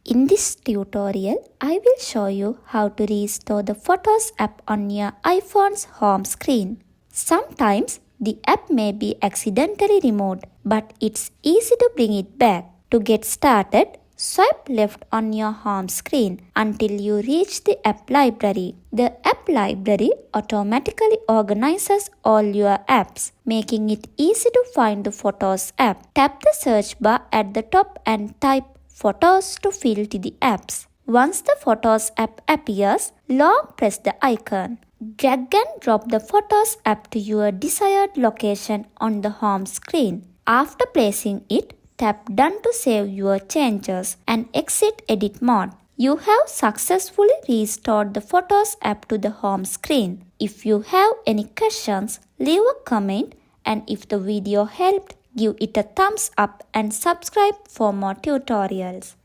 In this tutorial, I will show you how to restore the Photos app on your iPhone's home screen. Sometimes the app may be accidentally removed, but it's easy to bring it back. To get started, swipe left on your home screen until you reach the app library. The app library automatically organizes all your apps, making it easy to find the Photos app. Tap the search bar at the top and type Photos to filter the apps. Once the Photos app appears, long press the icon. Drag and drop the Photos app to your desired location on the home screen. After placing it, tap Done to save your changes and exit edit mode. You have successfully restored the Photos app to the home screen. If you have any questions, leave a comment, and if the video helped, give it a thumbs up and subscribe for more tutorials.